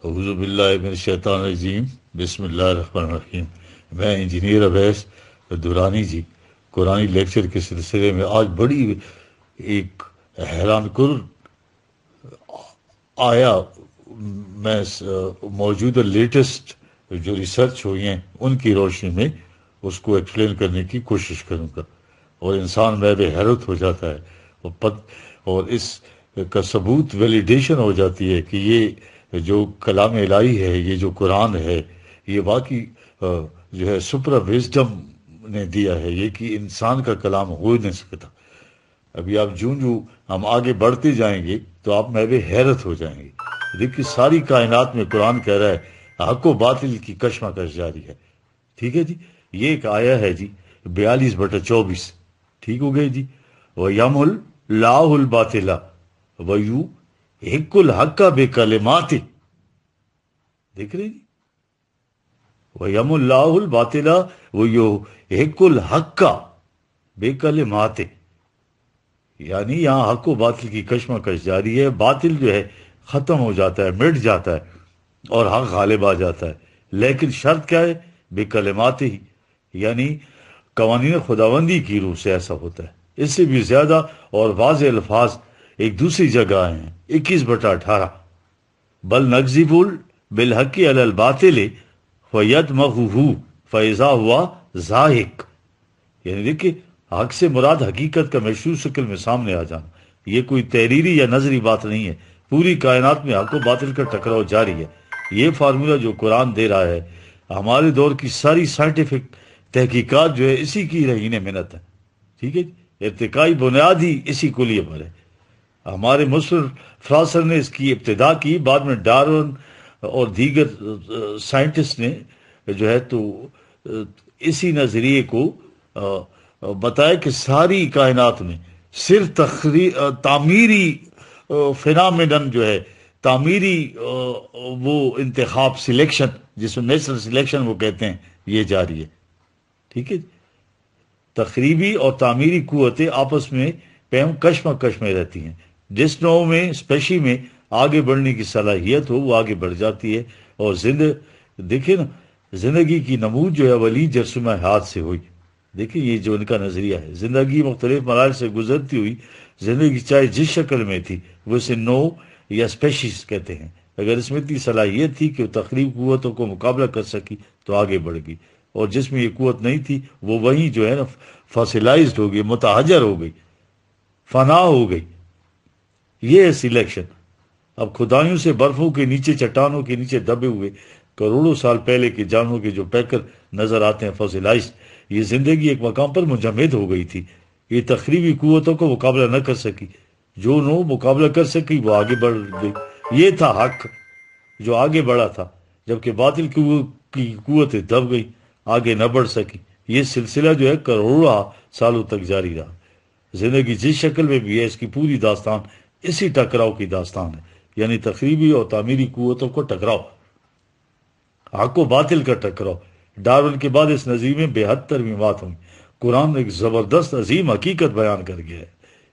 اعوذ باللہ من الشیطان الرجیم، بسم اللہ الرحمن الرحیم۔ میں انجینئر اویس دورانی جی قرآنی لیکچر کے سلسلے میں آج بڑی ایک حیران کن آیا میں موجودہ لیٹسٹ جو ریسرچ ہوئی ہیں ان کی روشنی میں اس کو ایکسپلین کرنے کی کوشش کروں گا، اور انسان میں بے حیرت ہو جاتا ہے اور اس کا ثبوت ویلیڈیشن ہو جاتی ہے کہ یہ جو کلام الہی ہے، یہ جو قرآن ہے، یہ واقعی جو ہے سپرا وزڈم نے دیا ہے، یہ کہ انسان کا کلام ہو نہیں سکتا۔ ابھی آپ جو ہم آگے بڑھتے جائیں گے تو آپ میں بھی حیرت ہو جائیں گے۔ دیکھیے ساری کائنات میں قرآن کہہ رہا ہے حق و باطل کی کشمکش جاری ہے، ٹھیک ہے جی۔ یہ ایک آیا ہے جی 42/24، ٹھیک ہو گئے جی۔ وَيَمْحُ اللَّهُ الْبَاطِلَ وَيُحِقُّ الْحَقَّ بِكَلِمَاتِهِ، دیکھ رہے جی، وَيَمْحُ اللَّهُ الْبَاطِلَ وَيُحِقُّ الْحَقَّ بِكَلِمَاتِهِ، یعنی یہاں حق و باطل کی کشمکش جاری ہے، باطل جو ہے ختم ہو جاتا ہے، مٹ جاتا ہے اور حق غالب آ جاتا ہے، لیکن شرط کیا ہے؟ بکلماتہ، یعنی قوانین خداوندی کی روح سے ایسا ہوتا ہے۔ اس سے بھی زیادہ اور واضح الفاظ ایک دوسری جگہ آئے ہیں 21/18، بل نقذف بالحق علی الباطل فیدمغہ فاذا ہوا زاہق، یعنی دیکھیں حق سے مراد حقیقت کا مشہور شکل میں سامنے آ جانا۔ یہ کوئی تحریری یا نظری بات نہیں ہے، پوری کائنات میں حق و باطل کا ٹکراؤ جاری ہے۔ یہ فارمولہ جو قرآن دے رہا ہے، ہمارے دور کی ساری سائنٹیفک تحقیقات جو ہے اسی کی رہین منت ہے، ٹھیک ہے جی۔ ارتقائی بنیاد ہی اسی کلیے پر ہے۔ ہمارے مسلم فراسر نے اس کی ابتدا کی، بعد میں ڈارون اور دیگر سائنٹسٹ نے جو ہے تو اسی نظریے کو بتایا کہ ساری کائنات میں صرف تعمیری فینامینن جو ہے، تعمیری وہ انتخاب سلیکشن جس میں نیچرل سلیکشن وہ کہتے ہیں، یہ جاری ہے، ٹھیک ہے۔ تخریبی اور تعمیری قوتیں آپس میں کشمکش میں رہتی ہیں۔ جس نوع میں اسپیشی میں آگے بڑھنے کی صلاحیت ہو وہ آگے بڑھ جاتی ہے، اور دیکھیں نا زندگی کی نمود جو ہے ولی جرسمہ حیات سے ہوئی۔ دیکھیں یہ جو ان کا نظریہ ہے، زندگی مختلف مراحل سے گزرتی ہوئی زندگی چاہے جس شکل میں تھی وہ اسے نو یا اسپیشیز کہتے ہیں۔ اگر اس میں اتنی صلاحیت تھی کہ وہ تخریب قوتوں کو مقابلہ کر سکی تو آگے بڑھ گئی، اور جس میں یہ قوت نہیں تھی وہ وہیں جو ہے نا فاسلائزڈ ہو گئی، متحجر ہو گئی، فنا ہو گئی۔ یہ ہے سلیکشن۔ اب خدایوں سے برفوں کے نیچے، چٹانوں کے نیچے دبے ہوئے کروڑوں سال پہلے کے جانوروں کے جو پیکر نظر آتے ہیں فاسلائزڈ، یہ زندگی ایک مقام پر مجمد ہو گئی تھی۔ یہ تخریبی قوتوں کو مقابلہ نہ کر سکی، جو نو مقابلہ کر سکی وہ آگے بڑھ گئی۔ یہ تھا حق جو آگے بڑھا تھا، جبکہ باطل کی قوتیں دب گئی، آگے نہ بڑھ سکی۔ یہ سلسلہ جو ہے کروڑوں سالوں تک جاری رہا۔ زندگی جس شکل میں بھی ہے اس کی پوری داستان اسی ٹکراؤ کی داستان ہے، یعنی تخریبی اور تعمیری قوتوں کو ٹکراؤ، حق و باطل کا ٹکراؤ۔ ڈارون کے بعد اس نظریے میں بے حد ترمیمات ہوئیں۔ قرآن ایک زبردست عظیم حقیقت بیان کر گیا ہے۔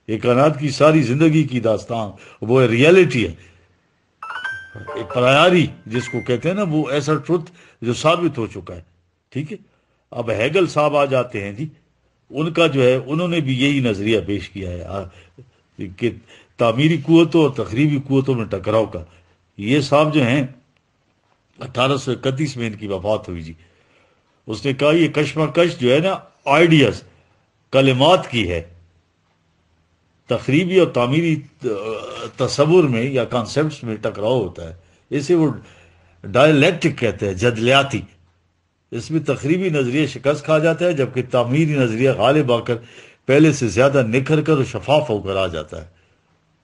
یہ کائنات کی ساری زندگی کی داستان وہ ریئلٹی ہے، ایک پرایاری جس کو کہتے ہیں نا، وہ ایسا ٹروتھ جو ثابت ہو چکا ہے، ٹھیک ہے۔ اب ہیگل صاحب آ جاتے ہیں جی، ان کا جو ہے انہوں نے بھی یہی نظریہ پیش کیا ہے کہ تعمیری قوتوں اور تخریبی قوتوں میں ٹکراؤ کا۔ یہ صاحب جو ہیں 1831 میں ان کی وفات ہوئی جی۔ اس نے کہا یہ کشمکش جو ہے نا آئیڈیاز، کلمات کی ہے۔ تخریبی اور تعمیری تصور میں یا کانسیپٹس میں ٹکراؤ ہوتا ہے، اسے وہ ڈائلیکٹک کہتے ہیں، جدلیاتی۔ اس میں تخریبی نظریہ شکست کھا جاتا ہے، جبکہ تعمیری نظریہ غالب آ کر پہلے سے زیادہ نکھر کر اور شفاف ہو کر آ جاتا ہے۔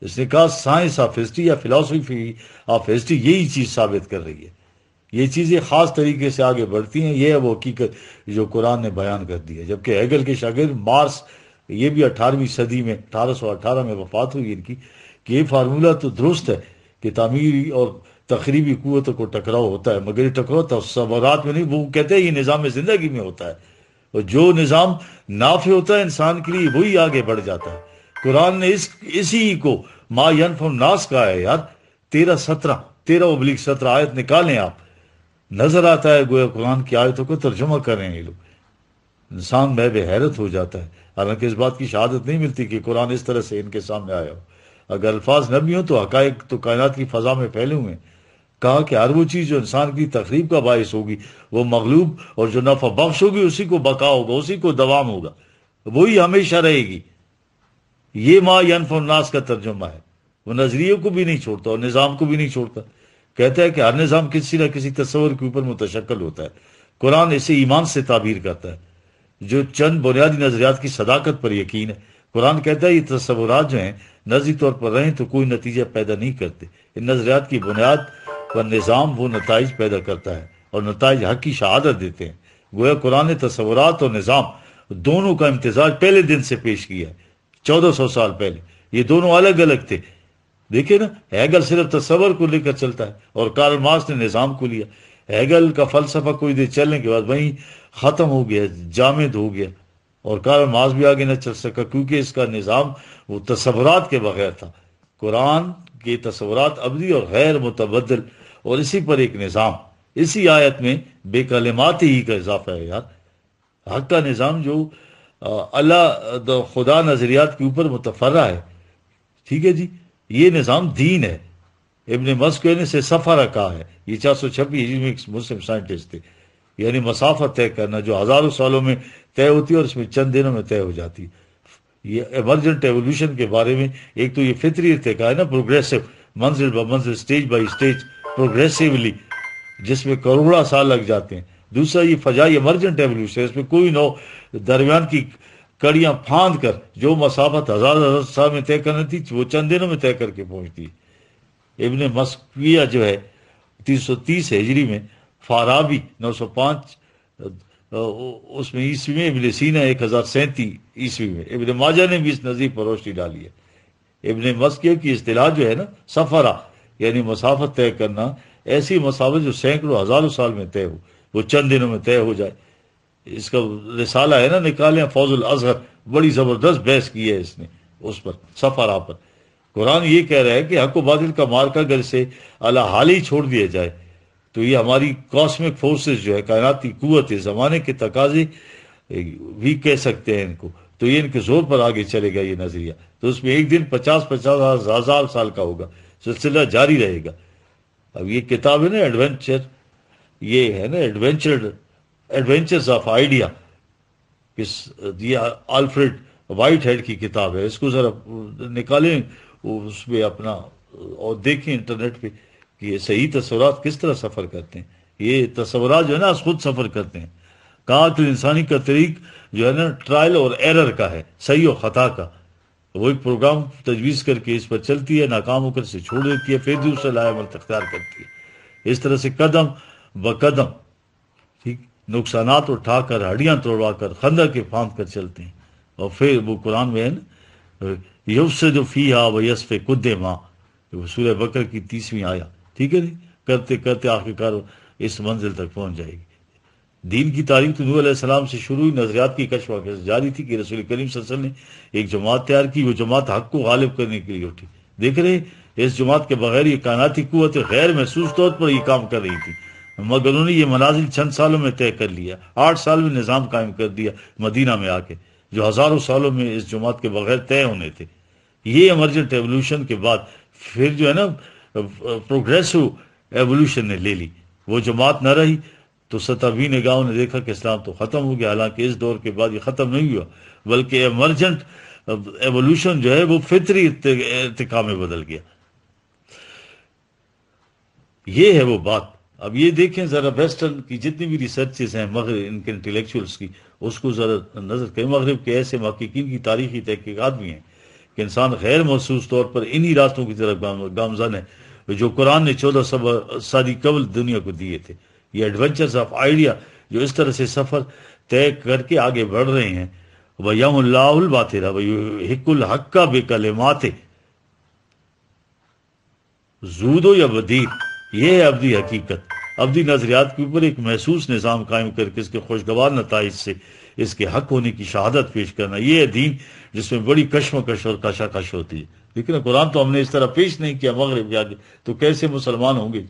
اس نے کہا سائنس آف ہسٹری یا فلاسفی آف ہسٹری یہی چیز ثابت کر رہی ہے۔ یہ چیزیں خاص طریقے سے آگے بڑھتی ہیں، یہ ہے وہ حقیقت جو قرآن نے بیان کر دی ہے۔ جبکہ ہیگل کے شاگرد مارس، یہ بھی 18ویں صدی میں 1818 میں وفات ہوئی ان کی، کہ یہ فارمولہ تو درست ہے کہ تعمیری اور تخریبی قوتوں کو ٹکراؤ ہوتا ہے، مگر یہ ٹکراؤ تصورات میں نہیں، وہ کہتے ہیں یہ نظام زندگی میں ہوتا ہے، اور جو نظام نافع ہوتا ہے انسان کے لیے وہی آگے بڑھ جاتا ہے۔ قرآن نے اسی کو ما ینفع الناس کہا ہے یار، 13-17 13-17 آیت نکالیں آپ، نظر آتا ہے گویا قرآن کی آیتوں کو ترجمہ کر رہے ہیں یہ لوگ. انسان میں بے حیرت ہو جاتا ہے. حالانکہ اس بات کی شہادت نہیں ملتی کہ قرآن اس طرح سے ان کے سامنے آیا ہو. اگر الفاظ نہ بھی ہوں تو حقائق تو کائنات کی فضا میں پھیلے ہوئے ہیں. کہا کہ ہر وہ چیز جو انسان کی تخریب کا باعث ہوگی وہ مغلوب، اور جو نفع بخش ہوگی اسی کو بقا ہوگا، اسی کو دوام ہوگا، وہی ہمیشہ رہے گی. یہ ما ینفع الناس کا ترجمہ ہے. وہ نظریے کو بھی نہیں چھوڑتا اور نظام کو بھی نہیں چھوڑتا. کہتا ہے کہ ہر نظام کسی نہ کسی تصور کے اوپر متشکل ہوتا ہے. قرآن اسے ایمان سے تعبیر کرتا ہے، جو چند بنیادی نظریات کی صداقت پر یقین ہے. قرآن کہتا ہے یہ تصورات جو ہیں نظری طور پر رہیں تو کوئی نتیجہ پیدا نہیں کرتے. ان نظریات کی بنیاد پر نظام وہ نتائج پیدا کرتا ہے اور نتائج حق کی شہادت دیتے ہیں. گویا قرآن نے تصورات اور نظام دونوں کا امتزاج پہلے دن سے پیش کیا ہے، 1400 سال پہلے. یہ دونوں الگ الگ تھے. دیکھیں نا، ہیگل صرف تصور کو لے کر چلتا ہے اور کارل مارکس نے نظام کو لیا. ہیگل کا فلسفہ کوئی دیر چلنے کے بعد وہیں ختم ہو گیا، جامد ہو گیا، اور کارل مارکس بھی آگے نہ چل سکا کیونکہ اس کا نظام وہ تصورات کے بغیر تھا. قرآن کے تصورات ابدی اور غیر متبدل، اور اسی پر ایک نظام. اسی آیت میں بے کلمات ہی کا اضافہ ہے یار. حق کا نظام جو اللہ خدا نظریات کے اوپر متفرع ہے، ٹھیک ہے جی، یہ نظام دین ہے. ابن مسکو نے سے سفر کہا ہے. یہ 426 ہجری میں ایک مسلم سائنٹسٹ تھے. یعنی مسافت طے کرنا جو ہزاروں سالوں میں طے ہوتی ہے اور اس میں چند دنوں میں طے ہو جاتی ہے. یہ ایمرجنٹ ایولیوشن کے بارے میں ایک تو یہ فطری ارتقاء ہے نا، پروگریسو، منزل بہ منزل، سٹیج بائی سٹیج، پروگریسیولی، جس میں کروڑا سال لگ جاتے ہیں. دوسرا یہ فضائی ایمرجنٹ ایولیوشن، اس میں کوئی نو درمیان کی کڑیاں پھاند کر جو مسافت ہزار سال میں طے کرنی تھی وہ چند دنوں میں طے کر کے پہنچتی ہے. ابن مسکویہ جو ہے 330 ہجری میں، فارابی 905 اس میں عیسوی میں، ابن سینا 1037 عیسوی میں. ابن ماجہ نے بھی اس نظریے پر روشنی ڈالی ہے. ابن مسکویہ کی اصطلاح جو ہے نا سفرہ، یعنی مسافت طے کرنا، ایسی مسافت جو سینکڑوں ہزاروں سال میں طے ہو وہ چند دنوں میں طے ہو جائے. اس کا رسالہ ہے نا، نکالیں فوز الازہر، بڑی زبردست بحث کی ہے اس نے اس پر، سفرہ پر. قرآن یہ کہہ رہا ہے کہ حق و باطل کا مارکا اگر اسے اعلی حال ہی چھوڑ دیا جائے تو یہ ہماری کاسمک فورسز جو ہے، کائناتی قوت، زمانے کے تقاضے بھی کہہ سکتے ہیں ان کو، تو یہ ان کے زور پر آگے چلے گا یہ نظریہ. تو اس میں ایک دن 50 ہزار سال کا ہوگا، سلسلہ جاری رہے گا. اب یہ کتاب ہے نا ایڈونچر، یہ ہے نا ایڈونچرز آف آئیڈیا، یہ آلفریڈ وائٹ ہیڈ کی کتاب ہے. اس کو ذرا نکالیں اس پہ اپنا اور دیکھیں انٹرنیٹ پہ کہ یہ صحیح تصورات کس طرح سفر کرتے ہیں. یہ تصورات جو ہے نا خود سفر کرتے ہیں. کہا کہ انسانی کا طریق جو ہے نا ٹرائل اور ایرر کا ہے، صحیح و خطا کا. وہ ایک پروگرام تجویز کر کے اس پر چلتی ہے، ناکام ہو کر سے چھوڑ دیتی ہے، پھر دوسرا لایا عمل اختیار کرتی ہے. اس طرح سے قدم بقدم ٹھیک نقصانات اٹھا کر، ہڈیاں توڑوا کر، خندق کے پھاند کر چلتے ہیں. اور پھر وہ قرآن میں ہے نا، یفسد فیہا ویسفک الدماء، سورہ بقرہ کی 30ویں آیا، ٹھیک ہے. کرتے کرتے آخرکار اس منزل تک پہنچ جائے گی. دین کی تاریخ تو نوح علیہ السلام سے شروع ہوئی، نظریات کی کشف جاری تھی کہ رسول کریم صلی اللہ علیہ وسلم نے ایک جماعت تیار کی. وہ جماعت حق کو غالب کرنے کے لیے اٹھی. دیکھ رہے اس جماعت کے بغیر یہ کائناتی قوت غیر محسوس طور پر یہ کام کر رہی تھی، مگر انہوں نے یہ منازل چند سالوں میں طے کر لیا. 8 سال میں نظام قائم کر دیا مدینہ میں آ کے، جو ہزاروں سالوں میں اس جماعت کے بغیر طے ہونے تھے. یہ ایمرجنٹ ایولیوشن کے بعد پھر جو ہے نا پروگریسو ایولیوشن نے لے لی. وہ جماعت نہ رہی تو سطحی نگاہوں نے دیکھا کہ اسلام تو ختم ہو گیا. حالانکہ اس دور کے بعد یہ ختم نہیں ہوا، بلکہ ایمرجنٹ ایولیوشن جو ہے وہ فطری ارتقاء میں بدل گیا. یہ ہے وہ بات. اب یہ دیکھیں ذرا ویسٹرن کی جتنی بھی ریسرچز ہیں مغرب ان کے انٹلیکچوئلس کی، اس کو ذرا نظر کریں. مغرب کے ایسے محققین کی تاریخی تحقیقات بھی ہیں کہ انسان غیر محسوس طور پر انہی راستوں کی طرف گامزن ہے جو قرآن نے 1400 صدی قبل دنیا کو دیے تھے. یہ ایڈونچرز آف آئیڈیا جو اس طرح سے سفر طے کر کے آگے بڑھ رہے ہیں. وَيَمُ اللَّهُ الْبَاطِلَ وَيُحِقُّ الْحَقَّ بِكَلِمَاتِهِ، زود یا بدیر، یہ ہے ابدی حقیقت. ابدی نظریات کے اوپر ایک محسوس نظام قائم کر کے اس کے خوشگوار نتائج سے اس کے حق ہونے کی شہادت پیش کرنا، یہ ہے دین جس میں بڑی کشمکش اور کشاکش ہوتی ہے. لیکن قرآن تو ہم نے اس طرح پیش نہیں کیا مغرب جا کے، تو کیسے مسلمان ہوں گے؟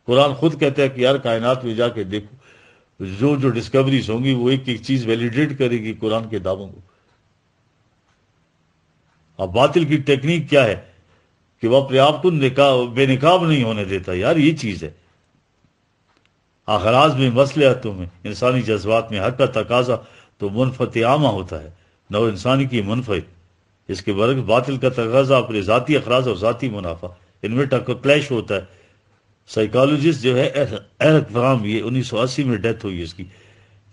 قرآن خود کہتا ہے کہ یار کائنات میں جا کے دیکھو، جو ڈسکوریز ہوں گی وہ ایک ایک چیز ویلیڈیٹ کرے گی قرآن کے دعووں کو. اب باطل کی ٹیکنیک کیا ہے کہ وہ اپنے آپ کو بے نقاب نہیں ہونے دیتا. یار یہ چیز ہے. اغراض میں، مصلحتوں میں، انسانی جذبات میں حق کا تقاضا تو منفعت عامہ ہوتا ہے، نو انسانی کی منفعت. اس کے برعکس باطل کا تقاضا اپنے ذاتی اخراج اور ذاتی منافع، ان میں کلیش ہوتا ہے. سائیکالوجسٹ جو ہے ایرک فرام، یہ 1980 میں ڈیتھ ہوئی اس کی،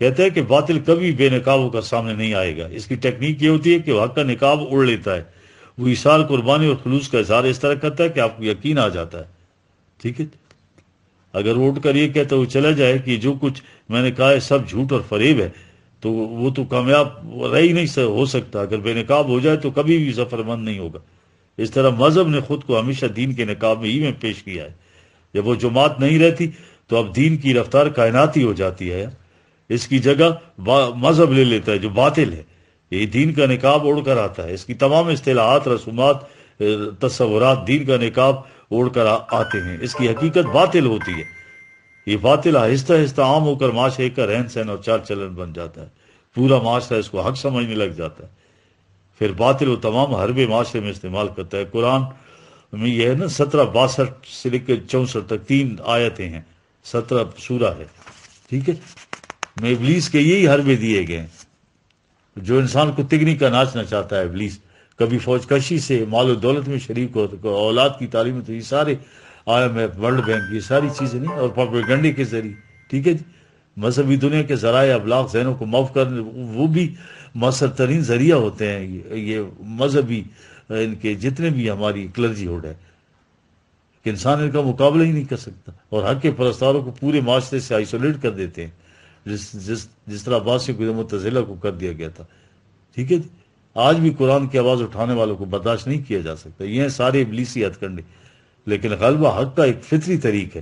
کہتا ہے کہ باطل کبھی بے نقاب ہو کر سامنے نہیں آئے گا. اس کی ٹیکنیک یہ ہوتی ہے کہ وہ حق کا نقاب اڑ لیتا ہے. وہ ایثار، قربانی اور خلوص کا اظہار اس طرح کرتا ہے کہ آپ کو یقین آ جاتا ہے. ٹھیک ہے، اگر وہ اٹھ کر یہ کہتا وہ چلا جائے کہ جو کچھ میں نے کہا ہے سب جھوٹ اور فریب ہے، تو وہ تو کامیاب رہ ہی نہیں ہو سکتا. اگر بے نقاب ہو جائے تو کبھی بھی ظفر مند نہیں ہوگا. اس طرح مذہب نے خود کو ہمیشہ دین کے نقاب میں ہی میں پیش کیا ہے. جب وہ جماعت نہیں رہتی تو اب دین کی رفتار کائناتی ہو جاتی ہے. اس کی جگہ مذہب لے لیتا ہے جو باطل ہے. یہ دین کا نقاب اوڑھ کر آتا ہے. اس کی تمام اصطلاحات، رسومات، تصورات دین کا نقاب اوڑھ کر آتے ہیں. اس کی حقیقت باطل ہوتی ہے. یہ باطل آہستہ آہستہ عام ہو کر معاشرے کا رہن سہن اور چال چلن بن جاتا ہے. پورا معاشرہ اس کو حق سمجھنے لگ جاتا ہے. پھر باطل و تمام حربے معاشرے میں استعمال کرتا ہے. قرآن میں یہ ہے نا 1762 سے لے کے 64 تک 3 آیتیں ہیں، 17 سورہ ہے. ٹھیک ہے، میں ابلیس کے یہی حربے دیے گئے ہیں. جو انسان کو تگنی کا ناچنا چاہتا ہے ابلیس، کبھی فوج کشی سے، مال و دولت میں شریک ہو، اولاد کی تعلیم، تو یہ سارے IMF، ورلڈ بینک، یہ ساری چیزیں نہیں، اور پروپیگنڈے کے ذریعے. ٹھیک ہے جی، مذہبی دنیا کے ذرائع ابلاغ ذہنوں کو معاف کرنے، وہ بھی مؤثر ترین ذریعہ ہوتے ہیں. یہ مذہبی ان کے جتنے بھی ہماری کلرجی ہوڈ ہے کہ انسان ان کا مقابلہ ہی نہیں کر سکتا، اور حق کے پرستاروں کو پورے معاشرے سے آئسولیٹ کر دیتے ہیں، جس طرح عباسیوں کو متزلہ کو کر دیا گیا تھا. ٹھیک ہے جی، آج بھی قرآن کی آواز اٹھانے والوں کو برداشت نہیں کیا جا سکتا. یہ ہیں سارے ابلیسی ہتھ کنڈے. لیکن غلبہ حق کا ایک فطری طریق ہے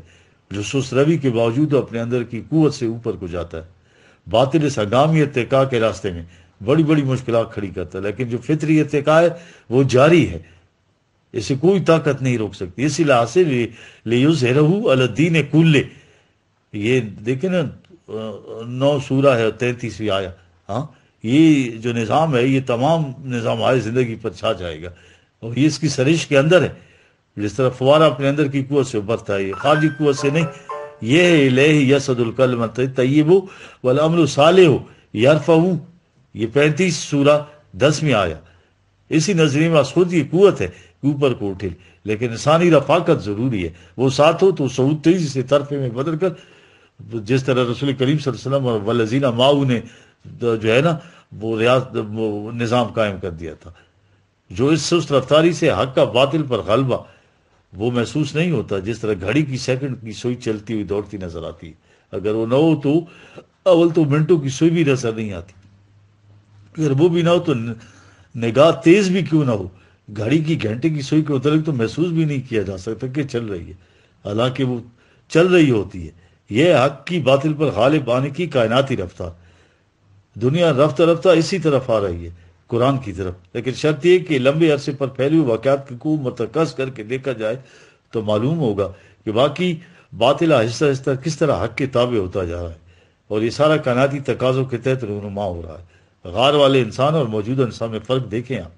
جو سست روی کے باوجود اپنے اندر کی قوت سے اوپر کو جاتا ہے. باطل اس ہنگامی ارتقاء کے راستے میں بڑی بڑی مشکلات کھڑی کرتا ہے، لیکن جو فطری ارتقاء ہے وہ جاری ہے، اسے کوئی طاقت نہیں روک سکتی. اسی لحاظ سے لیظہرہ علی الدین کلہ، یہ دیکھیں نا 9 سورہ ہے 33ویں آیا. ہاں، یہ جو نظام ہے یہ تمام نظام آئے زندگی پر چھا جائے گا، اور یہ اس کی سرش کے اندر ہے. جس طرح فوارہ اپنے اندر کی قوت سے ابھرتا ہے، یہ خارجی قوت سے نہیں. یہ ہے الیہ یسعد الکلم الطیب والعمل الصالح یرفعہ، یہ 35 سورہ 10ویں آیا. اسی نظریے میں خود کی قوت ہے کہ اوپر کو اٹھے، لیکن انسانی رفاقت ضروری ہے. وہ ساتھ ہو تو صعود تیزی سے طرفے میں بدل کر، جس طرح رسول کریم صلی اللہ علیہ وسلم اور والذین معہ نے جو ہے نا وہ نظام قائم کر دیا تھا. جو اس سست رفتاری سے حق کا باطل پر غلبہ وہ محسوس نہیں ہوتا، جس طرح گھڑی کی سیکنڈ کی سوئی چلتی ہوئی دوڑتی نظر آتی ہے. اگر وہ نہ ہو تو اول تو منٹوں کی سوئی بھی نظر نہیں آتی. اگر وہ بھی نہ ہو تو نگاہ تیز بھی کیوں نہ ہو، گھڑی کی گھنٹے کی سوئی کے متعلق تو محسوس بھی نہیں کیا جا سکتا کہ چل رہی ہے، حالانکہ وہ چل رہی ہوتی ہے. یہ حق کی باطل پر غالب آنے کی کائناتی رفتار. دنیا رفتہ رفتہ اسی طرف آ رہی ہے، قرآن کی طرف. لیکن شرط یہ کہ لمبے عرصے پر پھیلے ہوئے واقعات کو مرتکز کر کے دیکھا جائے تو معلوم ہوگا کہ واقعی باطل آہستہ آہستہ کس طرح حق کے تابع ہوتا جا رہا ہے، اور یہ سارا کائناتی تقاضوں کے تحت رونما ہو رہا ہے. غار والے انسان اور موجودہ انسان میں فرق دیکھیں آپ،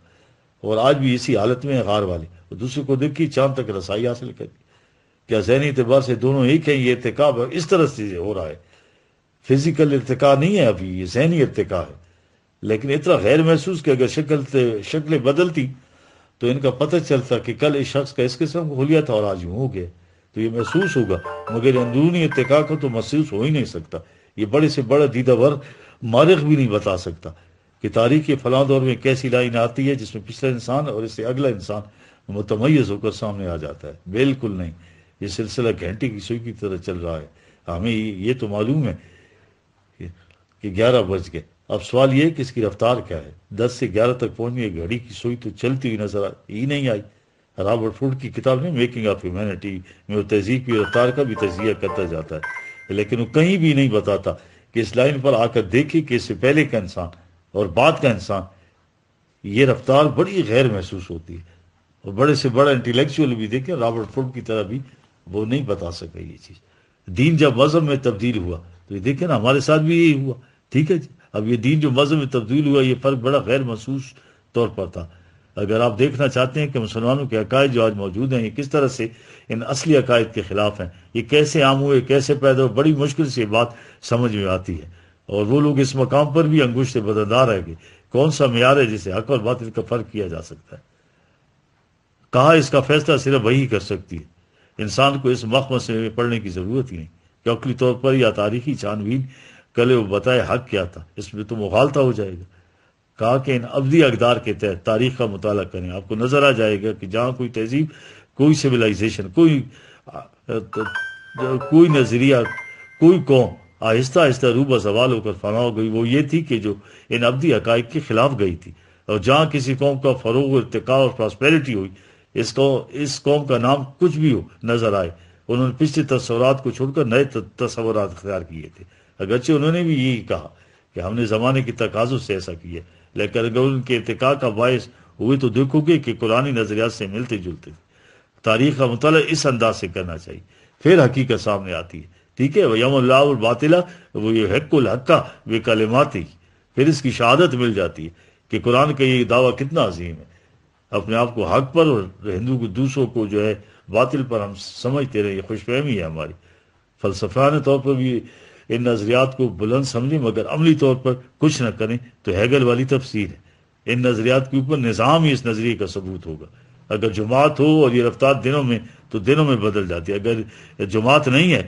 اور آج بھی اسی حالت میں ہیں غار والے، اور دوسرے کو دیکھ کے چاند تک رسائی حاصل کر. کیا ذہنی اعتبار سے دونوں ایک ہیں؟ یہ ارتقاب اس طرح سے ہو رہا ہے، فزیکل ارتقاء نہیں ہے ابھی، یہ ذہنی ارتقاء ہے. لیکن اتنا غیر محسوس کہ اگر شکلیں بدلتی تو ان کا پتہ چلتا کہ کل اس شخص کا اس قسم کو حلیہ تھا اور آج یوں ہو گیا، تو یہ محسوس ہوگا. مگر اندرونی ارتقاء کو تو محسوس ہو ہی نہیں سکتا. یہ بڑے سے بڑا دیدہ ور مارخ بھی نہیں بتا سکتا کہ تاریخ کے فلاں دور میں کیسی لائن آتی ہے جس میں پچھلا انسان اور اس سے اگلا انسان متمیز ہو کر سامنے آ جاتا ہے. بالکل نہیں، یہ سلسلہ گھنٹے کی سوئی کی طرح چل رہا ہے. ہمیں یہ تو معلوم ہے کہ 11 بج گئے. اب سوال یہ ہے کہ اس کی رفتار کیا ہے. 10 سے 11 تک پہنچنے گھڑی کی سوئی تو چلتی ہوئی نظر ہی نہیں آئی. رابرٹ فوڈ کی کتاب میں میکنگ آف ہیومینٹی میں وہ تہذیب کی رفتار کا بھی تجزیہ کرتا جاتا ہے، لیکن وہ کہیں بھی نہیں بتاتا کہ اس لائن پر آ کر دیکھے کہ اس سے پہلے کا انسان اور بعد کا انسان، یہ رفتار بڑی غیر محسوس ہوتی ہے. اور بڑے سے بڑا انٹلیکچوئل بھی دیکھیں، رابرٹ فورڈ کی طرح بھی وہ نہیں بتا سکا یہ چیز. دین جب مذہب میں تبدیل ہوا تو یہ دیکھیں نا، ہمارے ساتھ بھی یہی ہوا. ٹھیک ہے جی، اب یہ دین جو مذہب میں تبدیل ہوا، یہ فرق بڑا غیر محسوس طور پر تھا. اگر آپ دیکھنا چاہتے ہیں کہ مسلمانوں کے عقائد جو آج موجود ہیں یہ کس طرح سے ان اصلی عقائد کے خلاف ہیں، یہ کیسے عام ہوئے، کیسے پیدا ہوئے، بڑی مشکل سے یہ بات سمجھ میں آتی ہے. اور وہ لوگ اس مقام پر بھی انگشت بدردار ہے کہ کون سا معیار ہے جسے حق اور باطل کا فرق کیا جا سکتا ہے. کہا اس کا فیصلہ صرف وہی کر سکتی ہے. انسان کو اس مخمص میں پڑھنے کی ضرورت ہی نہیں کہ عقلی طور پر یا تاریخی چھانبین کلے وہ بتائے حق کیا تھا، اس میں تو مغالطہ ہو جائے گا. کہا کہ ان ابدی اقدار کے تحت تاریخ کا مطالعہ کریں، آپ کو نظر آ جائے گا کہ جہاں کوئی تہذیب، کوئی سویلائزیشن، کوئی نظریہ، کوئی قوم آہستہ آہستہ روبہ زوال ہو کر فنا ہو گئی، وہ یہ تھی کہ جو ان ابدی حقائق کے خلاف گئی تھی. اور جہاں کسی قوم کا فروغ، ارتقاء اور پراسپیرٹی ہوئی، اس قوم کا نام کچھ بھی ہو نظر آئے، انہوں نے پچھلے تصورات کو چھوڑ کر نئے تصورات اختیار کیے تھے. اگرچہ انہوں نے بھی یہی کہا کہ ہم نے زمانے کی تقاضوں سے ایسا کیا، لیکن اگر ان کے ارتقاء کا باعث ہوئے تو دیکھو گے کہ قرآنی نظریات سے ملتے جلتے تھے. تاریخ کا مطالعہ اس انداز سے کرنا چاہیے، پھر حقیقت سامنے آتی ہے. ٹھیک ہے، وَيَوْمُ اللَّهُ الْبَاطِلَ وہ یہ حق الحق بِكَلِمَاتِهِ، پھر اس کی شہادت مل جاتی ہے کہ قرآن کا یہ دعویٰ کتنا عظیم ہے. اپنے آپ کو حق پر اور ہندو کو دوسروں کو جو ہے باطل پر ہم سمجھتے رہے، یہ خوش فہمی ہے ہماری. فلسفیانہ طور پر بھی ان نظریات کو بلند سمجھیں مگر عملی طور پر کچھ نہ کریں تو ہیگل والی تفسیر ہے. ان نظریات کے اوپر نظام ہی اس نظریے کا ثبوت ہوگا. اگر جماعت ہو اور یہ رفتار دنوں میں بدل جاتی ہے. اگر جماعت نہیں ہے،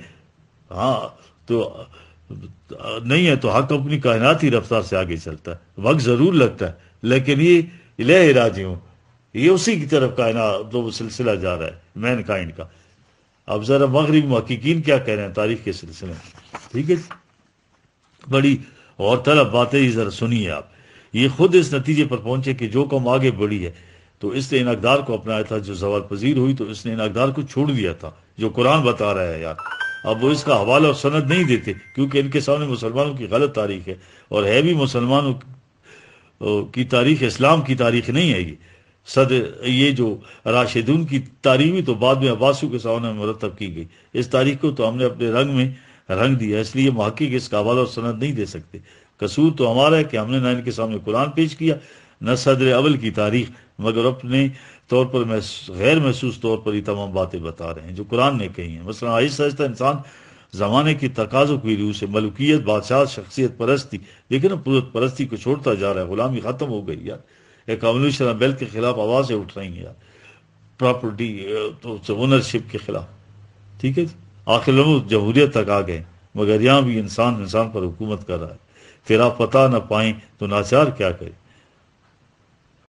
ہاں تو نہیں ہے تو حق اپنی کائناتی رفتار سے آگے چلتا ہے. وقت ضرور لگتا ہے لیکن یہ الہ راجعون، یہ اسی کی طرف کائنات تو سلسلہ جا رہا ہے مین کائنڈ کا. اب ذرا مغربی محققین کیا کہہ رہے ہیں تاریخ کے سلسلے میں. ٹھیک ہے، بڑی اور طلب باتیں ذرا سنیے آپ. یہ خود اس نتیجے پر پہنچے کہ جو قوم آگے بڑھی ہے تو اس نے ان اقدار کو اپنایا تھا، جو زوال پذیر ہوئی تو اس نے ان اقدار کو چھوڑ دیا تھا جو قرآن بتا رہا ہے. یار اب وہ اس کا حوالہ اور سند نہیں دیتے کیونکہ ان کے سامنے مسلمانوں کی غلط تاریخ ہے، اور ہے بھی مسلمانوں کی تاریخ، اسلام کی تاریخ نہیں ہے. یہ جو راشدون کی تاریخ بھی تو بعد میں عباسیوں کے سامنے مرتب کی گئی. اس تاریخ کو تو ہم نے اپنے رنگ میں رنگ دیا، اس لیے محقق اس کا حوالہ اور سند نہیں دے سکتے. قصور تو ہمارا ہے کہ ہم نے نہ ان کے سامنے قرآن پیش کیا، نہ صدر اول کی تاریخ، مگر اپنے طور پر غیر محسوس طور پر یہ تمام باتیں بتا رہے ہیں جو قرآن نے کہی ہیں. مثلا آہستہ آہستہ انسان زمانے کی تقاضوں کی روح سے ملوکیت، بادشاہ، شخصیت پرستی، لیکن پرست پرستی کو چھوڑتا جا رہا ہے. غلامی ختم ہو گئی یار. ایک ایولیوشن بیل کے خلاف آوازیں اٹھ رہی ہیں یار، پراپرٹی تو اونرشپ کے خلاف. ٹھیک ہے جی، آخر لوگ جمہوریت تک آ گئے مگر یہاں بھی انسان پر حکومت کر رہا ہے. پھر آپ پتہ نہ پائیں تو ناچار کیا کرے.